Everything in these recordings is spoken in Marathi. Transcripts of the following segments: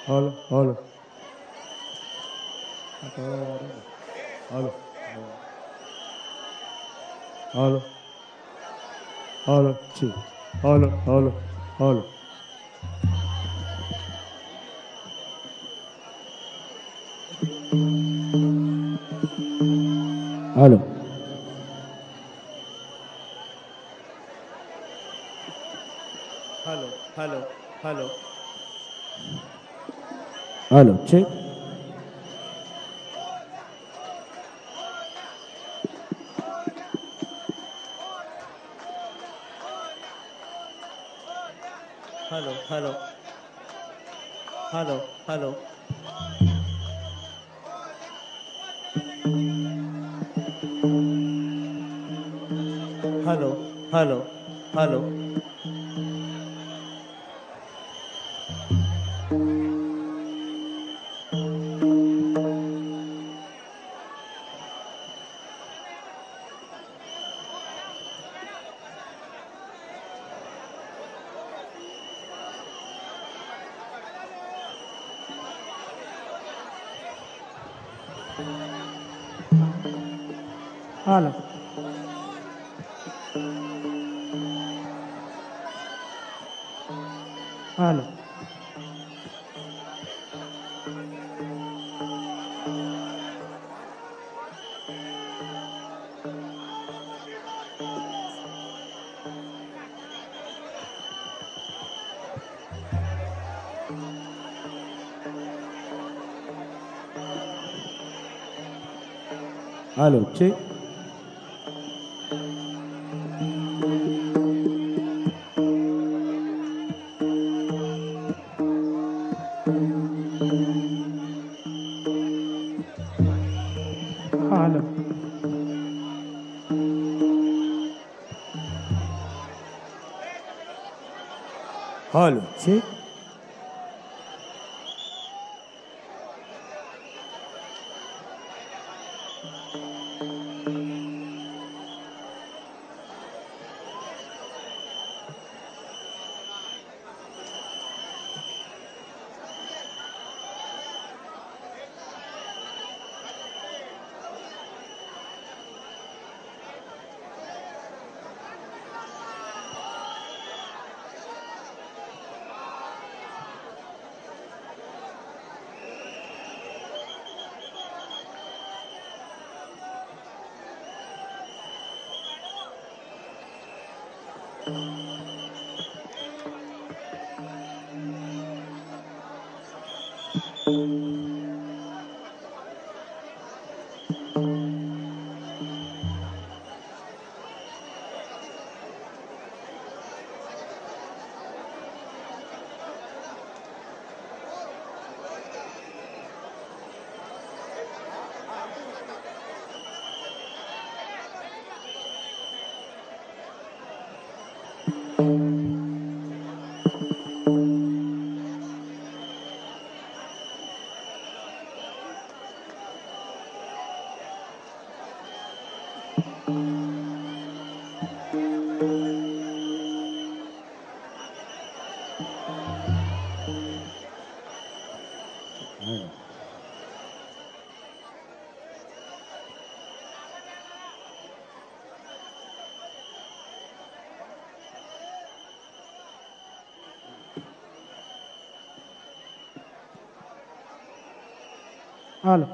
hello hello hello hello hello ची hello hello hello hello hello hello hello hello check hello hello hello hello hello hello hello hello hello hello check hello hello check hello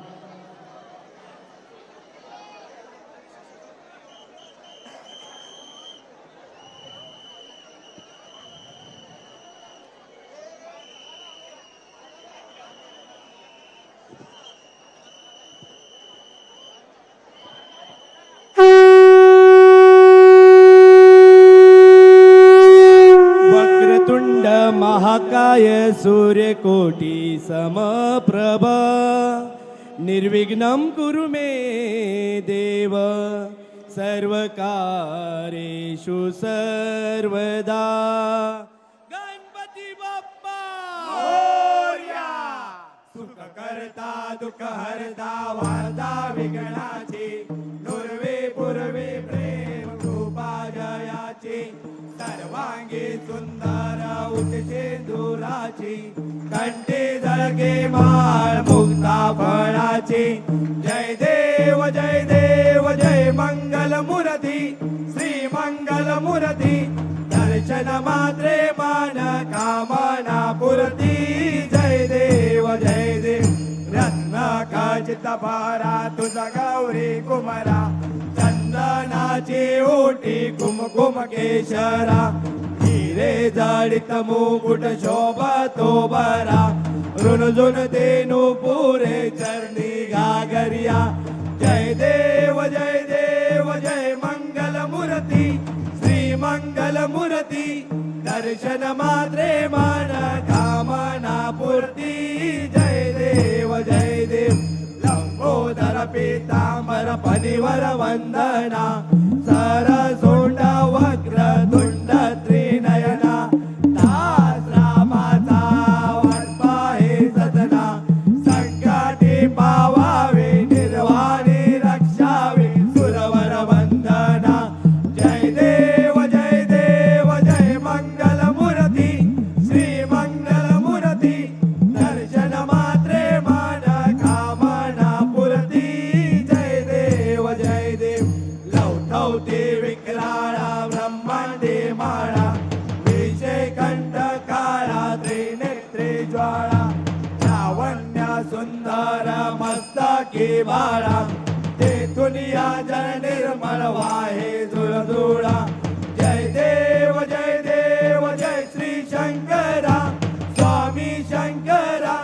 वक्रतुंड महाकाय सूर्यकोटी समप्रभ निर्विघ्नं कुरु मे देव सर्वकारेषु सर्वदा गणपती बाप्पा मोरया सुख करता दुःख हरता वार्ता विघ्नाची नुरवे पुरवे प्रेम कृपा जयाची सर्वांगी सुंदर उठशे दुराची कंठी जळ मूर्ती दर्शन मात्रे मन कामना पूर्ती जय देव रत्न खचित भारा तुझा गौरी कुमारा चंदनाची ओटी कुमकुम केशरा हिरे जडित मुकुट शोभतो बरा रुणझुन देनु पुरे चरणी गागरिया जय देव जय मंगल मूर्ती श्री मंगल मूर्ती दर्शन मात्रे मन कामना पूर्ती जय देव लंबोदर पीतांबर पनिवर वंदना सरसोंड वक्र तुंड त्रिनयना दास रामाचा वनपा हे सदना संकटी पावावे निर्वाणी रक्षावे सुरवर वंदना जय देव जय मंगल मूर्ती श्री मंगल मूर्ती दर्शन मात्रे मन कामना पूर्ती जय देव लवठवते विकराळा ब्रह्मांडे माळा विषय कंठ काळा त्रिनेत्रे ज्वाळा लावण्य सुंदर मस्तकी बाळा तेथून या जल निर्मळ वाहे जुळजुळा जय देव जय श्री शंकरा स्वामी शंकरा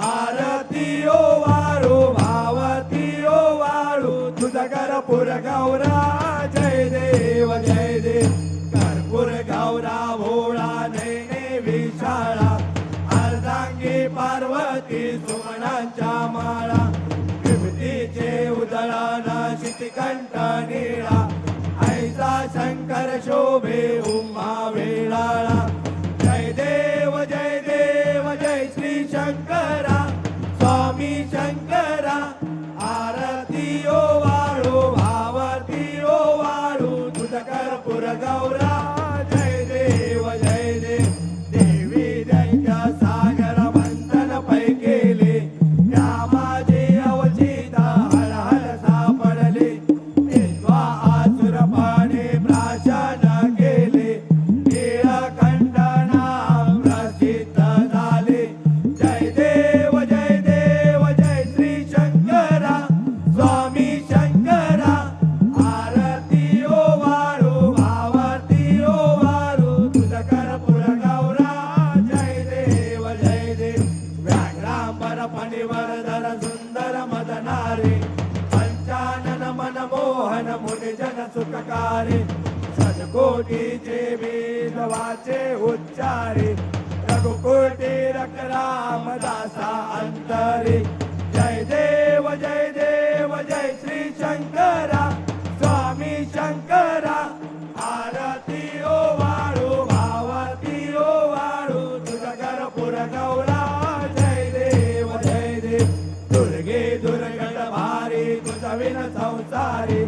आरती ओ वाळू भावती ओ वाळू तुझा कर्पूर गौरा जय देव कर्पूर गौरा भोळा नैने विशाळा अर्धांगी पार्वती सुमनांच्या माळा विभूतीचे उदळान शितिकंठ निळा ऐसा शंकर शोभे उमा वेळाळा जय देव जय श्री शंकरा स्वामी शंकरा आरती ओ वाळू भावती ओ वाळू तुझ कर्पूर गौरा जय देव देवी दैत्य सागर मंथन पै केले रामाचे अवचित हळहळ सापडले तेव्हा आसुर पाने प्राशन केले नीळकंठ नाम प्रसिद्ध झाले जय देव जय श्री शंकरा स्वामी शंकरा आरती ओ वाळू भावती ओ वाळू तुझ कर्पूर गौरा जय देव व्याघ्रांबर फणीवरधर सुंदर मदनारे पंचानन मनमोहन मुनिजन सुखकारी सदकोटीचे बीज वाचे उच्चारे रघुकोटी रख रामदासा अंतरे जय देव जय श्री शंकरा स्वामी शंकरा आरती ओ वाळू भावती ओ वाळू तुझ कर्पूर गौरा जय देव दुर्गे दुर्गट भारी तुझ विन संसारी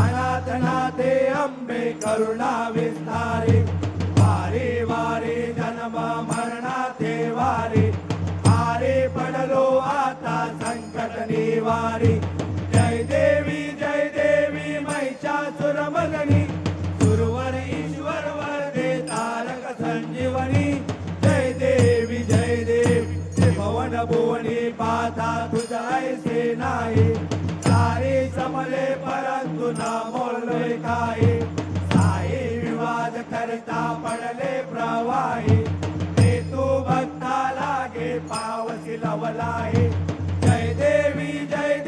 अनाथनाथे अंबे करुणा विस्तारी वारी जन्म मरणाथे वारी आरे पडलो आता संकट निवारी जय देवी महिषासुरमर्दिनी सुरवर ईश्वर वरदे तारक संजीवनी जय देवी त्रिभुवन भुवनी पाता तुझा ऐसे नाही सारे समले परंतु ना मोलले काही साई विवाद करता पडले प्रवाही ते तू भक्ता लागे पावसी लवलाही जय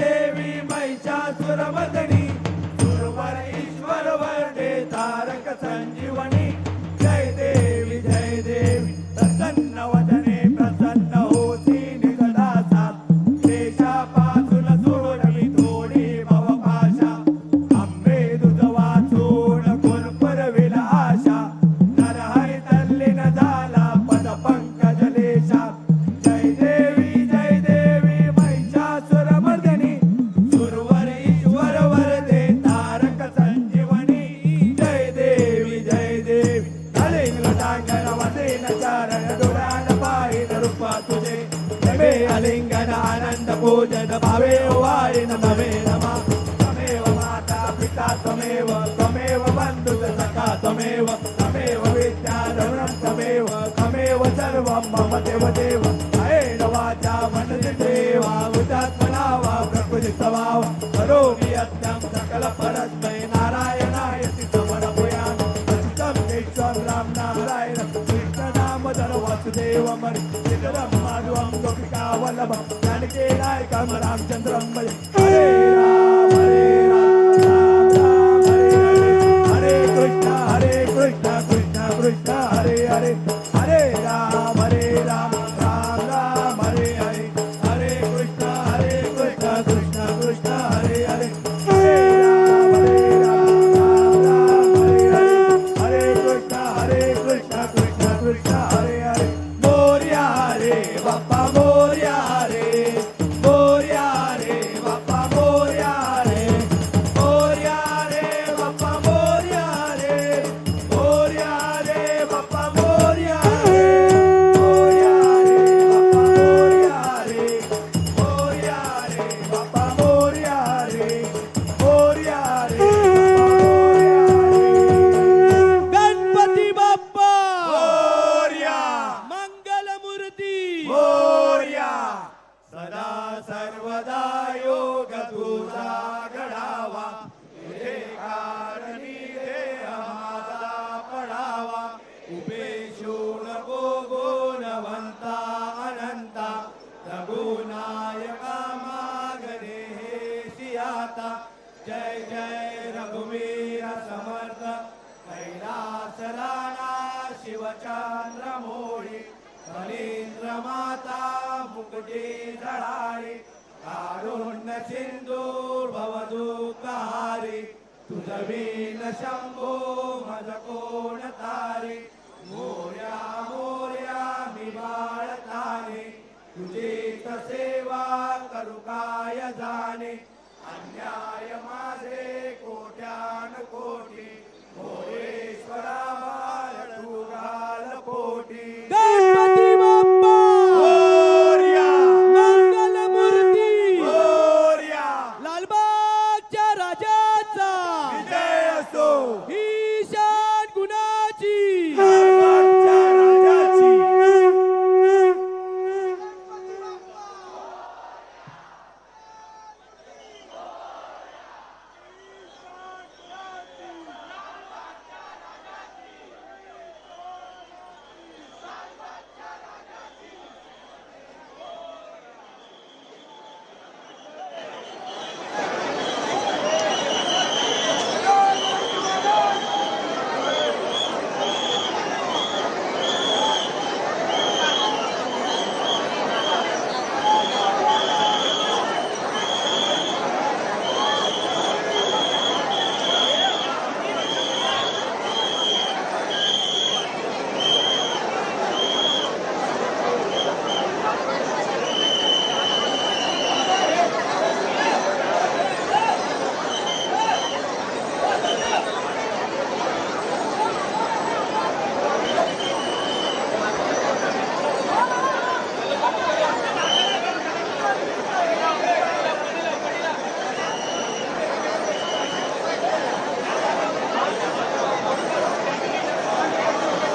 देवी महिषासुरमर्दिनी सुरवर ईश्वर वरदे तारक संजीवनी जय देवी प्रसन्न वदने प्रसन्न होती निगदासा देशापासून सोडवी थोडी भवपाशा अंबे तुझ वाचून कोण पुरविल आशा नरहरी तल्लीन झाला पद पंकज लेशा जय देवी महिषासुरमर्दिनी सुरवर ईश्वर वरदे तारक संजीवनी जय देवी कलिंग लटांगण वदेन चरण दुरान पाहिन रूप तुझे नवे अलिंगन आनंद पूजन भावे वाळीन नवे नमा त्वमेव माता पिता त्वमेव बंधु सखा त्वमेव राम नाम राय कृष्ण नाम धर वासुदेव मर सीताराम माधवम गोपिका वल्लभ जानकी नायकम रामचंद्रम भज हरे राम राम राम हरे कृष्ण कृष्ण कृष्ण हरे हरे हरे राम राम राम हरे हरे हरे कृष्ण कृष्ण कृष्ण हरे हरे हरे राम राम राम हरे हरे हरे कृष्ण कृष्ण कृष्ण हरे हरे मोरया रे बाप्पा मोरया रे बाप्पा मोरया रे बाप्पा मोरया रे बाप्पा मोरया रे बाप्पा मोरया रे गणपती बाप्पा मोरया मंगलमूर्ती मोरया सदा सर्वदा योग तुझा घडावा तुझे कारणी देह माझा पडावा उभे शूळ गुणवंता अनंता रघुनायका मागणे हे सियाता जय जय रघुवीर समर्थ कैलास राणा शिवचंद्र मोळी फणींद्र माता मुकुटी झळाळी कारुण्य सिंधू भवदुःखहारी तुझ वीण शंभो मज कोण